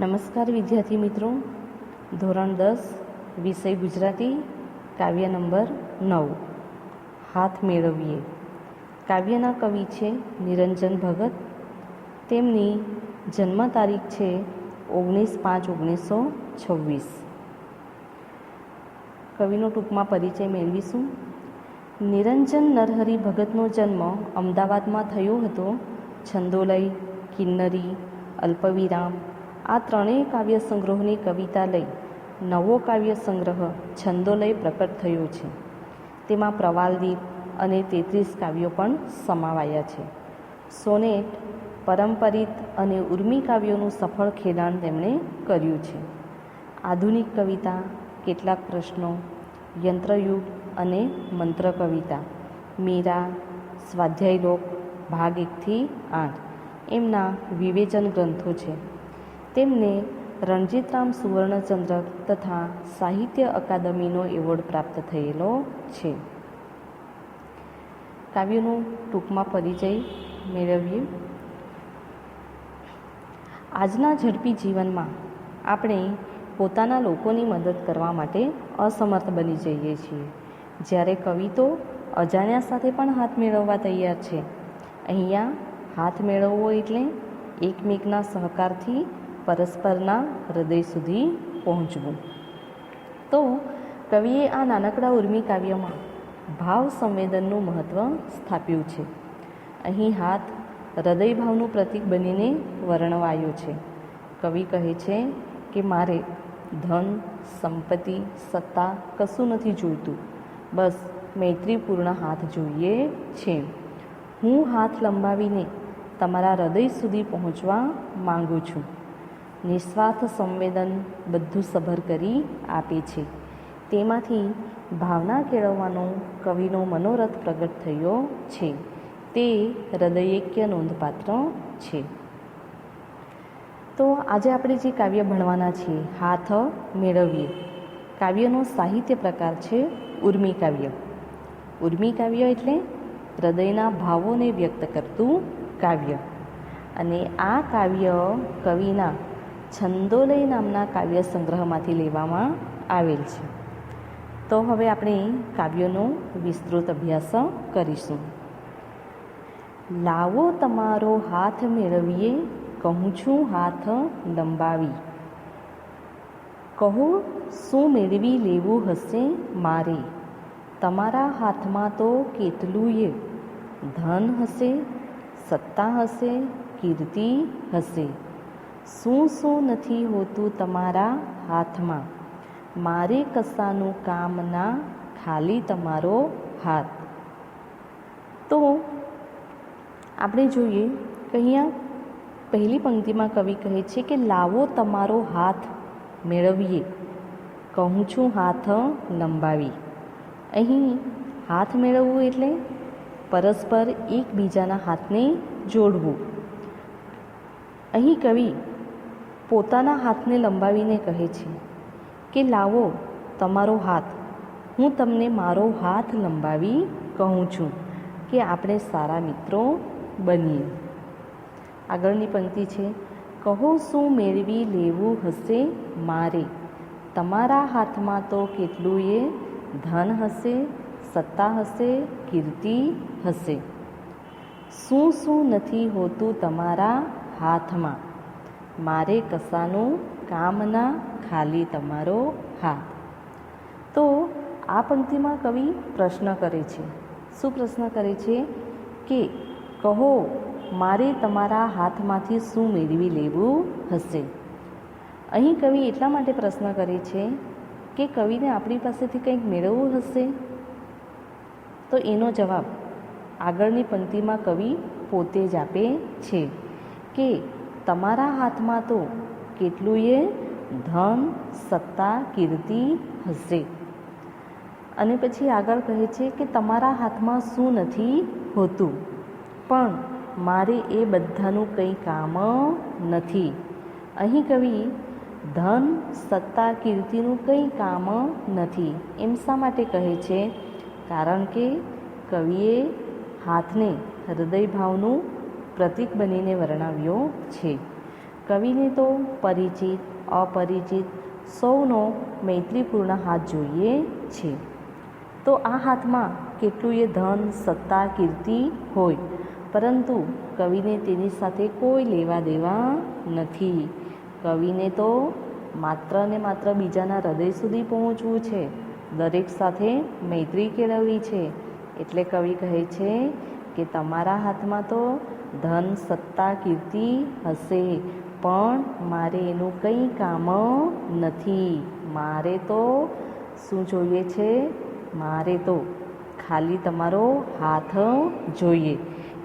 નમસ્કાર વિદ્યાર્થી મિત્રો, ધોરણ 10 વિષય ગુજરાતી, કાવ્ય નંબર 9 હાથ મેળવીએ. કાવ્યના કવિ છે નિરંજન ભગત. તેમની જન્મ તારીખ છે 19/5/1926. કવિનો ટૂંકમાં પરિચય મેળવીશું. નિરંજન નરહરિ ભગતનો જન્મ અમદાવાદમાં થયો હતો. છંદોલય, કિન્નરી, અલ્પવિરામ આ ત્રણેય કાવ્ય સંગ્રહોની કવિતા લઈ નવો કાવ્ય સંગ્રહ છંદોલય પ્રકટ થયો છે. તેમાં પ્રવાલદીપ અને 33 કાવ્યો પણ સમાવાયા છે. સોનેટ, પરંપરિત અને ઉર્મી કાવ્યોનું સફળ ખેડાણ તેમણે કર્યું છે. આધુનિક કવિતા, કેટલાક પ્રશ્નો, યંત્રયુગ અને મંત્ર કવિતા, મીરા, સ્વાધ્યાયલોક ભાગ 1 થી 8 એમના વિવેચન ગ્રંથો છે. તેમને રણજીતરામ સુવર્ણચંદ્રક તથા સાહિત્ય અકાદમીનો એવોર્ડ પ્રાપ્ત થયેલો છે. કાવ્યનો ટૂંકમાં પરિચય મેળવીએ. આજના ઝડપી જીવનમાં આપણે પોતાના લોકોની મદદ કરવા માટે અસમર્થ બની જઈએ છીએ, જ્યારે કવિ તો અજાણ્યા સાથે પણ હાથ મેળવવા તૈયાર છે. અહીંયા હાથ મેળવવો એટલે એકમેકના સહકારથી પરસ્પરના હૃદય સુધી પહોંચવું. તો કવિએ આ નાનકડા ઉર્મી કાવ્યમાં ભાવ સંવેદનનું મહત્ત્વ સ્થાપ્યું છે. અહીં હાથ હૃદયભાવનું પ્રતીક બનીને વર્ણવાયો છે. કવિ કહે છે કે મારે ધન, સંપત્તિ, સત્તા કશું નથી જોઈતું, બસ મૈત્રીપૂર્ણ હાથ જોઈએ છે. હું હાથ લંબાવીને તમારા હૃદય સુધી પહોંચવા માંગુ છું. નિસ્વાર્થ સંવેદન બધું સભર કરી આપે છે. તેમાંથી ભાવના કેળવવાનો કવિનો મનોરથ પ્રગટ થયો છે. તે હૃદયૈક્ય નોંધપાત્ર છે. તો આજે આપણે જે કાવ્ય ભણવાના છીએ, હાથ મેળવીએ, કાવ્યનો સાહિત્ય પ્રકાર છે ઉર્મી કાવ્ય. ઉર્મી કાવ્ય એટલે હૃદયના ભાવોને વ્યક્ત કરતું કાવ્ય. અને આ કાવ્ય કવિના છંદોલય નામના કાવ્ય સંગ્રહમાંથી લેવામાં આવેલ છે. તો હવે આપણે કાવ્યનો વિસ્તૃત અભ્યાસ કરીશું. લાવો તમારો હાથ મેળવીએ, કહું છું હાથ લંબાવી. કહો શું મેળવી લેવું હશે મારે, તમારા હાથમાં તો કેટલુંય ધન હશે, સત્તા હશે, કીર્તિ હશે. શું શું નથી હોતું તમારા હાથમાં, મારે કશાનું કામ ના, ખાલી તમારો હાથ. તો આપણે જોઈએ કે અહીંયા પહેલી પંક્તિમાં કવિ કહે છે કે લાવો તમારો હાથ મેળવીએ, કહું છું હાથ લંબાવી. અહીં હાથ મેળવવું એટલે પરસ્પર એકબીજાના હાથને જોડવું. અહીં કવિ પોતાના હાથને લંબાવીને કહે છે કે લાવો તમારો હાથ, હું તમને મારો હાથ લંબાવી કહું છું કે આપણે સારા મિત્રો બનીએ. આગળની પંક્તિ છે, કહો શું મેળવી લેવું હશે મારે, તમારા હાથમાં તો કેટલુંય ધન હશે, સત્તા હશે, કીર્તિ હશે. શું શું નથી હોતું તમારા હાથમાં, મારે કશાનું કામ ના, ખાલી તમારો હાથ. તો આ પંક્તિમાં કવિ પ્રશ્ન કરે છે. શું પ્રશ્ન કરે છે કે કહો મારે તમારા હાથમાંથી શું મેળવી લેવું હશે. અહીં કવિ એટલા માટે પ્રશ્ન કરે છે કે કવિને આપણી પાસેથી કંઈક મેળવવું હશે. તો એનો જવાબ આગળની પંક્તિમાં કવિ પોતે જ આપે છે કે તમારા હાથમાં તો કેટલુંય ધન, સત્તા, કીર્તિ હશે. અને પછી આગળ કહે છે કે તમારા હાથમાં શું નથી હોતું, પણ મારે એ બધાનું કંઈ કામ નથી. અહીં કવિ ધન, સત્તા, કીર્તિનું કંઈ કામ નથી એમ શા માટે કહે છે? કારણ કે કવિએ હાથને હૃદયભાવનું પ્રતીક બનીને વર્ણવ્યો છે. કવિને તો પરિચિત અપરિચિત સૌનો મૈત્રીપૂર્ણ હાથ જોઈએ છે. તો આ હાથમાં કેટલું એ ધન સત્તા કીર્તિ હોય, પરંતુ કવિને તેની સાથે કોઈ લેવા દેવા નથી. કવિને તો માત્ર ને માત્ર બીજાના હૃદય સુધી પહોંચવું છે, દરેક સાથે મૈત્રી કેળવવી છે. એટલે કવિ કહે છે કે તમારા હાથમાં તો ધન સત્તા કીર્તિ હશે, પણ મારે એનું કંઈ કામ નથી. મારે તો શું જોઈએ છે? મારે તો ખાલી તમારો હાથ જોઈએ.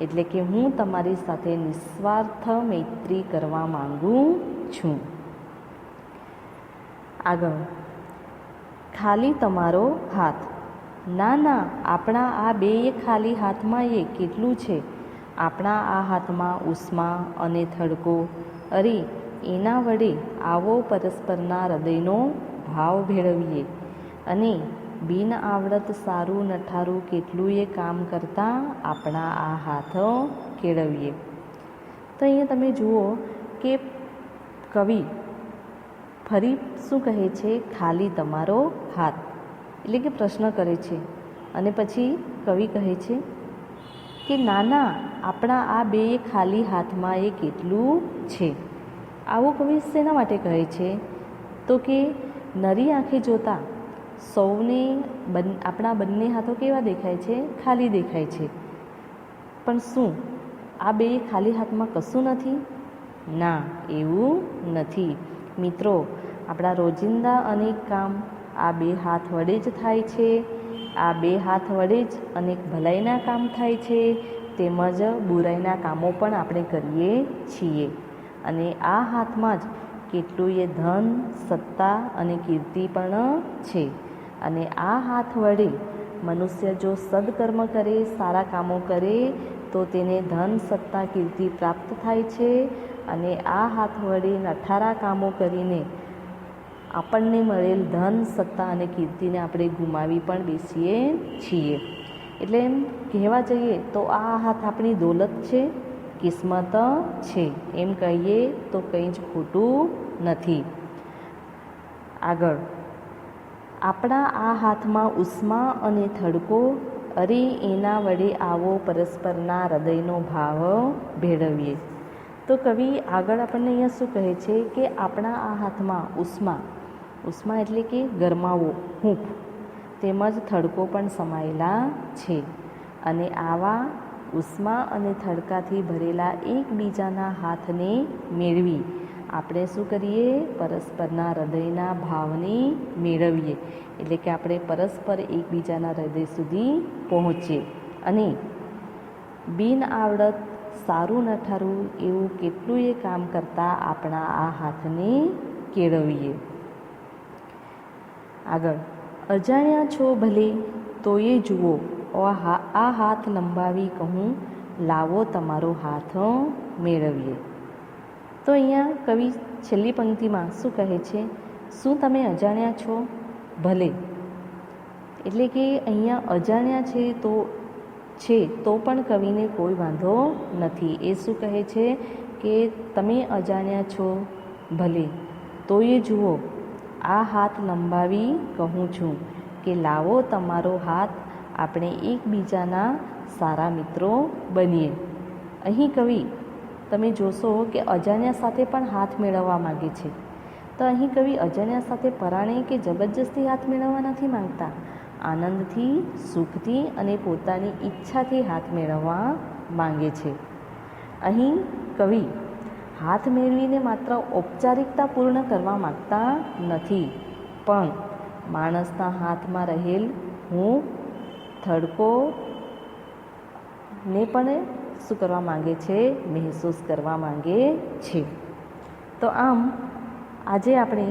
એટલે કે હું તમારી સાથે નિસ્વાર્થ મૈત્રી કરવા માંગુ છું. આગળ, ખાલી તમારો હાથ. ના ના, આપણા આ બે ખાલી હાથમાં એ કેટલું છે. આપણા આ હાથમાં ઉષ્મા અને થડકો. અરે એના વડે આવો પરસ્પરના હૃદયનો ભાવ ભેળવીએ અને બિન આવડત સારું નઠારું કેટલું એ કામ કરતાં આપણા આ હાથ કેળવીએ. તો અહીંયા તમે જુઓ કે કવિ ફરી શું કહે છે? ખાલી તમારો હાથ. એટલે કે પ્રશ્ન કરે છે. અને પછી કવિ કહે છે કે નાના, આપણા આ બે ખાલી હાથમાં એ કેટલું છે. આવું કવિ શેના માટે કહે છે? તો કે નરી આંખે જોતા સૌને આપણા બંને હાથો કેવા દેખાય છે? ખાલી દેખાય છે. પણ શું આ બે ખાલી હાથમાં કશું નથી? ના, એવું નથી. મિત્રો, આપણા રોજિંદા અનેક કામ આ બે હાથ વડે જ થાય છે. આ બે હાથ વડે જ અનેક ભલાઈના કામ થાય છે, તેમજ બુરાઈના કામો પણ આપણે કરીએ છીએ. અને આ હાથમાં જ કેટલું એ ધન સત્તા અને કીર્તિ પણ છે. અને આ હાથ વડે મનુષ્ય જો સદકર્મ કરે, સારા કામો કરે, તો તેને ધન સત્તા કીર્તિ પ્રાપ્ત થાય છે. અને આ હાથ વડે નઠારા કામો કરીને આપણને મળેલ ધન સત્તા અને કીર્તિને આપણે ગુમાવી પણ બેસીએ છીએ. એટલે એમ કહેવા જઈએ તો આ હાથ આપણી દોલત છે, કિસ્મત છે. એમ કહીએ તો કંઈ જ ખોટું નથી. આગળ, આપણા આ હાથમાં ઉષ્મા અને થડકો. અરે એના વડે આવો પરસ્પરના હૃદયનો ભાવ ભેળવીએ. તો કવિ આગળ આપણને અહીંયા શું કહે છે કે આપણા આ હાથમાં ઉષ્મા. ઉષ્મા એટલે કે ગરમાવો, હૂંફ, તેમજ થડકો પણ સમાયેલા છે. અને આવા ઉષ્મા અને થડકાથી ભરેલા એકબીજાના હાથને મેળવી આપણે શું કરીએ? પરસ્પરના હૃદયના ભાવને મેળવીએ. એટલે કે આપણે પરસ્પર એકબીજાના હૃદય સુધી પહોંચીએ અને બિન આવડત સારું નઠારું એવું કેટલું એ કામ કરતાં આપણા આ હાથને કેળવીએ. આગળ, અજાણ્યા છો ભલે તોય જુઓ, આ હાથ લંબાવી કહું, લાવો તમારો હાથ મેળવીએ. તો અહીંયા કવિ છેલ્લી પંક્તિમાં શું કહે છે? શું તમે અજાણ્યા છો? ભલે. એટલે કે અહીંયા અજાણ્યા છે તો પણ કવિને કોઈ વાંધો નથી. એ શું કહે છે કે તમે અજાણ્યા છો ભલે તોય જુઓ, આ હાથ લંબાવી કહું છું કે લાવો તમારો હાથ, આપણે એકબીજાના સારા મિત્રો બનીએ. અહીં કવિ તમે જોશો કે અજાણ્યા સાથે પણ હાથ મેળવવા માગે છે. તો અહીં કવિ અજાણ્યા સાથે પરાણે કે જબરજસ્તી હાથ મેળવવા નથી માંગતા. આનંદથી, સુખથી અને પોતાની ઈચ્છાથી હાથ મેળવવા માંગે છે. અહીં કવિ હાથ મેળવીને માત્ર ઔપચારિકતા પૂર્ણ કરવા માગતા નથી, પણ માણસના હાથમાં રહેલ હું થડકો ને પણ શું કરવા માંગે છે? મહેસૂસ કરવા માંગે છે. તો આમ આજે આપણે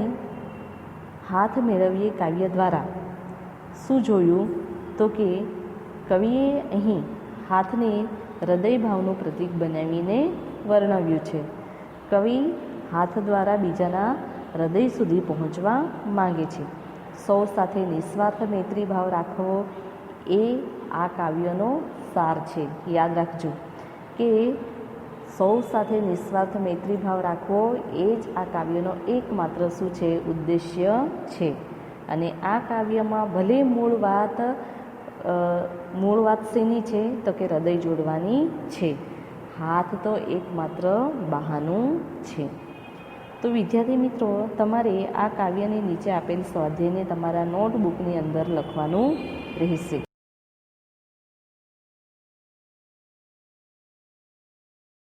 હાથ મેળવીએ કાવ્ય દ્વારા શું જોયું? તો કે કવિએ અહીં હાથને હૃદયભાવનું પ્રતીક બનાવીને વર્ણવ્યું છે. કવિ હાથ દ્વારા બીજાના હૃદય સુધી પહોંચવા માંગે છે. સૌ સાથે નિસ્વાર્થ મૈત્રી ભાવ રાખવો એ આ કાવ્યનો સાર છે. યાદ રાખજો કે સૌ સાથે નિસ્વાર્થ મૈત્રી ભાવ રાખવો એ જ આ કાવ્યનો એકમાત્ર શું છે ઉદ્દેશ્ય છે. અને આ કાવ્યમાં ભલે મૂળ વાત શેની છે તો કે હૃદય જોડવાની છે. હાથ તો એકમાત્ર બહાનું છે. તો વિદ્યાર્થી મિત્રો, તમારે આ કાવ્યની નીચે આપેલ સ્વાધ્યાયને તમારા નોટબુકની અંદર લખવાનું રહેશે.